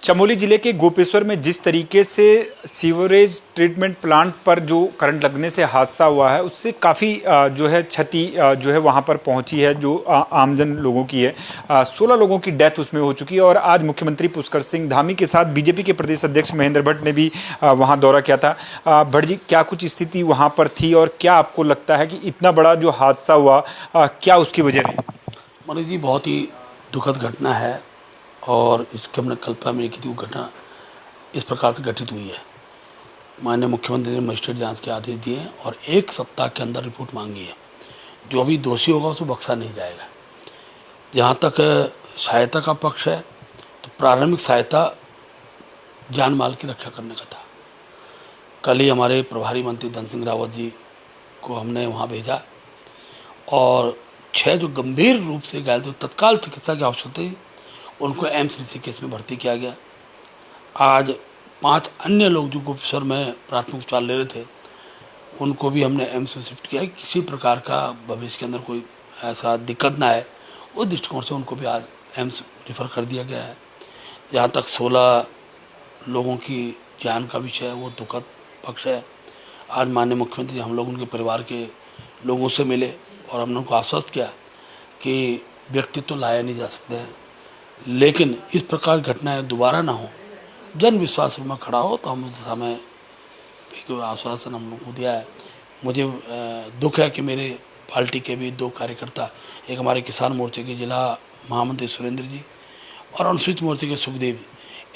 चमोली जिले के गोपेश्वर में जिस तरीके से सीवरेज ट्रीटमेंट प्लांट पर जो करंट लगने से हादसा हुआ है, उससे काफ़ी जो है क्षति जो है वहां पर पहुंची है, जो आमजन लोगों की है। 16 लोगों की डेथ उसमें हो चुकी है। और आज मुख्यमंत्री पुष्कर सिंह धामी के साथ बीजेपी के प्रदेश अध्यक्ष महेंद्र भट्ट ने भी वहां दौरा किया था। भट्ट जी, क्या कुछ स्थिति वहाँ पर थी और क्या आपको लगता है कि इतना बड़ा जो हादसा हुआ, क्या उसकी वजह रही? मनोज जी, बहुत ही दुखद घटना है और इसके हमने कल्पना में नहीं की थी। वो घटना इस प्रकार से घटित हुई है। माननीय मुख्यमंत्री ने मजिस्ट्रेट जांच के आदेश दिए हैं और 1 सप्ताह के अंदर रिपोर्ट मांगी है। जो भी दोषी होगा उसको बख्शा नहीं जाएगा। जहाँ तक सहायता का पक्ष है, तो प्रारंभिक सहायता जान माल की रक्षा करने का था। कल ही हमारे प्रभारी मंत्री धन सिंह रावत जी को हमने वहाँ भेजा और 6 जो गंभीर रूप से घायल थे, तत्काल चिकित्सा की आवश्यकता थी, उनको एम्स ऋषिकेश में भर्ती किया गया। आज 5 अन्य लोग जो गोपेश्वर में प्राथमिक उपचार ले रहे थे, उनको भी हमने एम्स में शिफ्ट किया है। किसी प्रकार का भविष्य के अंदर कोई ऐसा दिक्कत ना है, उस दृष्टिकोण से उनको भी आज एम्स रेफर कर दिया गया है। जहाँ तक 16 लोगों की जान का विषय है, वो दुखद पक्ष है। आज माननीय मुख्यमंत्री हम लोग उनके परिवार के लोगों से मिले और हमने उनको आश्वस्त किया कि व्यक्ति तो लाया नहीं जा सकते हैं, लेकिन इस प्रकार घटनाएं दोबारा ना हो, जन विश्वास में खड़ा हो, तो हम उस समय एक आश्वासन हम लोग को दिया है। मुझे दुख है कि मेरे पार्टी के भी 2 कार्यकर्ता, एक हमारे किसान मोर्चे के जिला महामंत्री सुरेंद्र जी और अनुसूचित मोर्चे के सुखदेव,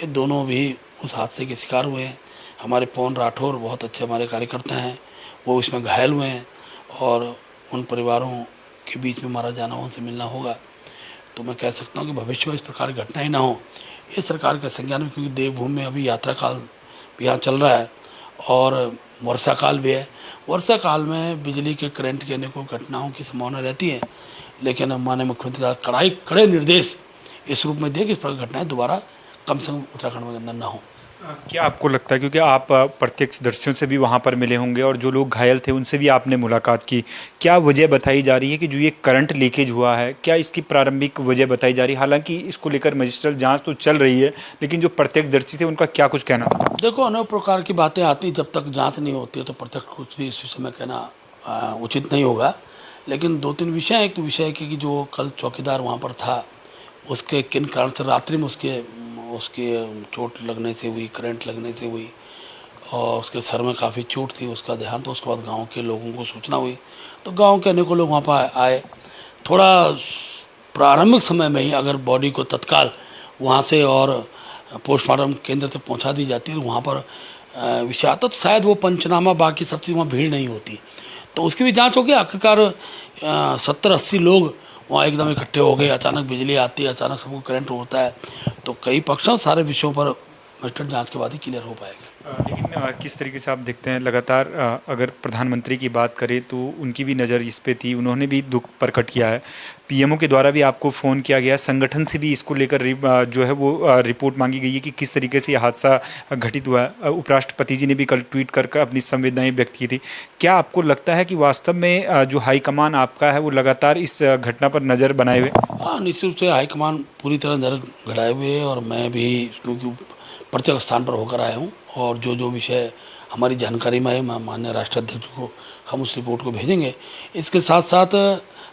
ये दोनों भी उस हादसे के शिकार हुए हैं। हमारे पवन राठौर बहुत अच्छे हमारे कार्यकर्ता हैं, वो इसमें घायल हुए हैं और उन परिवारों के बीच में मारा जाना, उनसे मिलना होगा। तो मैं कह सकता हूँ कि भविष्य में इस प्रकार की घटनाएं ना हो, ये सरकार का संज्ञान में, क्योंकि देवभूमि में अभी यात्रा काल भी यहाँ चल रहा है और वर्षा काल भी है। वर्षा काल में बिजली के करंट के अनेकों घटनाओं की संभावना रहती है, लेकिन माननीय मुख्यमंत्री का कड़े निर्देश इस रूप में दिए कि इस प्रकार घटनाएं दोबारा कम से कम उत्तराखंड में अंदर ना हो। क्या आपको लगता है, क्योंकि आप प्रत्यक्षदर्शियों से भी वहां पर मिले होंगे और जो लोग घायल थे उनसे भी आपने मुलाकात की, क्या वजह बताई जा रही है कि जो ये करंट लीकेज हुआ है, क्या इसकी प्रारंभिक वजह बताई जा रही है? हालांकि इसको लेकर मजिस्ट्रेट जांच तो चल रही है, लेकिन जो प्रत्यक्षदर्शी थे उनका क्या कुछ कहना? देखो, अनेक प्रकार की बातें आती, जब तक जाँच नहीं होती है तो प्रत्यक्ष कुछ भी इस विषय में कहना उचित नहीं होगा। लेकिन 2-3 विषय हैं। एक तो विषय है कि जो कल चौकीदार वहाँ पर था, उसके किन कारण से रात्रि में उसके चोट लगने से हुई, करंट लगने से हुई और उसके सर में काफ़ी चोट थी, उसका देहांत। तो उसके बाद गांव के लोगों को सूचना हुई, तो गांव के अनेकों लोग वहाँ पर आए। थोड़ा प्रारंभिक समय में ही अगर बॉडी को तत्काल वहाँ से और पोस्टमार्टम केंद्र तक पहुँचा दी जाती है, तो वहाँ पर विषय आता, तो शायद वो पंचनामा बाकी सब चीज़ वहाँ भीड़ नहीं होती, तो उसकी भी जाँच हो गई। आखिरकार 70-80 लोग वहाँ एकदम इकट्ठे हो गए, अचानक बिजली आती है, अचानक सबको करंट होता है, तो कई पक्षों सारे विषयों पर मजिस्ट्रेट जांच के बाद ही क्लियर हो पाएगा। लेकिन किस तरीके से आप देखते हैं, लगातार अगर प्रधानमंत्री की बात करें तो उनकी भी नज़र इस पे थी, उन्होंने भी दुख प्रकट किया है। पीएमओ के द्वारा भी आपको फ़ोन किया गया, संगठन से भी इसको लेकर जो है वो रिपोर्ट मांगी गई है कि किस तरीके से ये हादसा घटित हुआ है। उपराष्ट्रपति जी ने भी कल ट्वीट कर अपनी संवेदनाएं व्यक्त की थी। क्या आपको लगता है कि वास्तव में जो हाईकमान आपका है वो लगातार इस घटना पर नज़र बनाए हुए? हाँ, निश्चित रूप से हाईकमान पूरी तरह नज़र गड़ाए हुए है और मैं भी क्योंकि प्रत्येक स्थान पर होकर आया हूँ और जो विषय हमारी जानकारी में है, माननीय राष्ट्राध्यक्ष को हम उस रिपोर्ट को भेजेंगे। इसके साथ साथ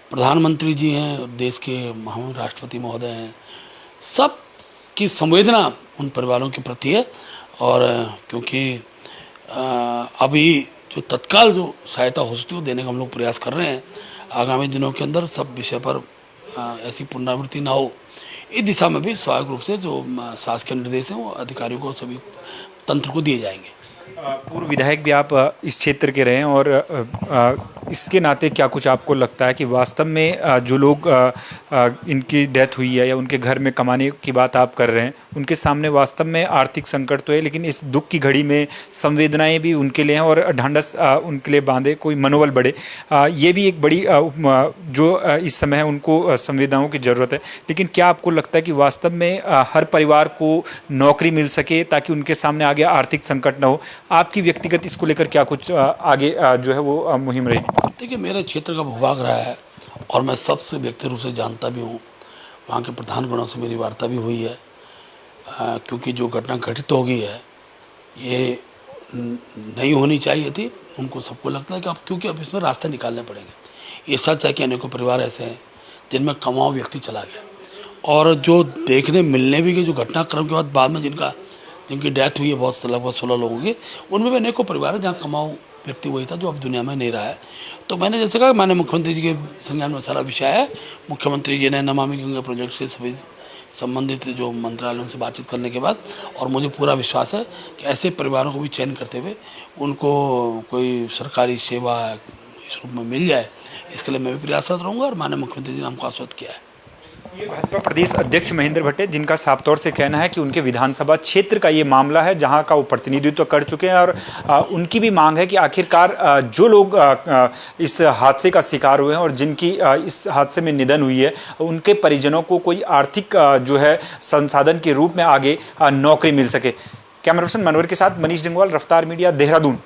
प्रधानमंत्री जी हैं, देश के महामहिम राष्ट्रपति महोदय हैं, सब की संवेदना उन परिवारों के प्रति है और क्योंकि अभी जो तत्काल जो सहायता हो सकती है वो देने का हम लोग प्रयास कर रहे हैं। आगामी दिनों के अंदर सब विषय पर ऐसी पुनरावृत्ति ना हो, इस दिशा में भी स्वाभाविक रूप से जो शासकीय निर्देश हैं वो अधिकारियों को, सभी तंत्र को दिए जाएंगे। पूर्व विधायक भी आप इस क्षेत्र के रहे हैं और इसके नाते क्या कुछ आपको लगता है कि वास्तव में जो लोग इनकी डेथ हुई है या उनके घर में कमाने की बात आप कर रहे हैं, उनके सामने वास्तव में आर्थिक संकट तो है, लेकिन इस दुख की घड़ी में संवेदनाएं भी उनके लिए हैं और ढांढस उनके लिए बांधे, कोई मनोबल बढ़े, ये भी एक बड़ी जो इस समय है उनको संवेदनाओं की ज़रूरत है। लेकिन क्या आपको लगता है कि वास्तव में हर परिवार को नौकरी मिल सके ताकि उनके सामने आगे आर्थिक संकट न हो? आपकी व्यक्तिगत इसको लेकर क्या कुछ आगे जो है वो मुहिम रही? देखिए, मेरे क्षेत्र का भूभाग रहा है और मैं सबसे व्यक्तिगत रूप से जानता भी हूँ, वहाँ के प्रधानगणों से मेरी वार्ता भी हुई है। क्योंकि जो घटना घटित हो गई है ये नहीं होनी चाहिए थी। उनको सबको लगता है कि अब इसमें रास्ते निकालने पड़ेंगे। ये सच है कि अनेकों परिवार ऐसे हैं जिनमें कमाऊ व्यक्ति चला गया, और जो देखने मिलने भी गए, जो घटनाक्रम के बाद में जिनकी डेथ हुई है, बहुत लगभग 16 लोगों की, उनमें भी अनेकों परिवार है जहाँ कमाऊ व्यक्ति वही था जो अब दुनिया में नहीं रहा है। तो मैंने जैसे कहा, माननीय मुख्यमंत्री जी के संज्ञान में सारा विषय है। मुख्यमंत्री जी ने नमामि गंगे प्रोजेक्ट से सभी संबंधित जो मंत्रालयों से बातचीत करने के बाद, और मुझे पूरा विश्वास है कि ऐसे परिवारों को भी चयन करते हुए उनको कोई सरकारी सेवा इस रूप में मिल जाए, इसके लिए मैं भी प्रयासरत रहूँगा। और माननीय मुख्यमंत्री जी ने हमको आश्वस्त किया है। ये भाजपा प्रदेश अध्यक्ष महेंद्र भट्ट, जिनका साफ तौर से कहना है कि उनके विधानसभा क्षेत्र का ये मामला है जहां का वो प्रतिनिधित्व कर चुके हैं, और उनकी भी मांग है कि आखिरकार जो लोग इस हादसे का शिकार हुए हैं और जिनकी इस हादसे में निधन हुई है, उनके परिजनों को कोई आर्थिक जो है संसाधन के रूप में आगे नौकरी मिल सके। कैमरा पर्सन मनोहर के साथ मनीष डिंगवाल, रफ्तार मीडिया, देहरादून।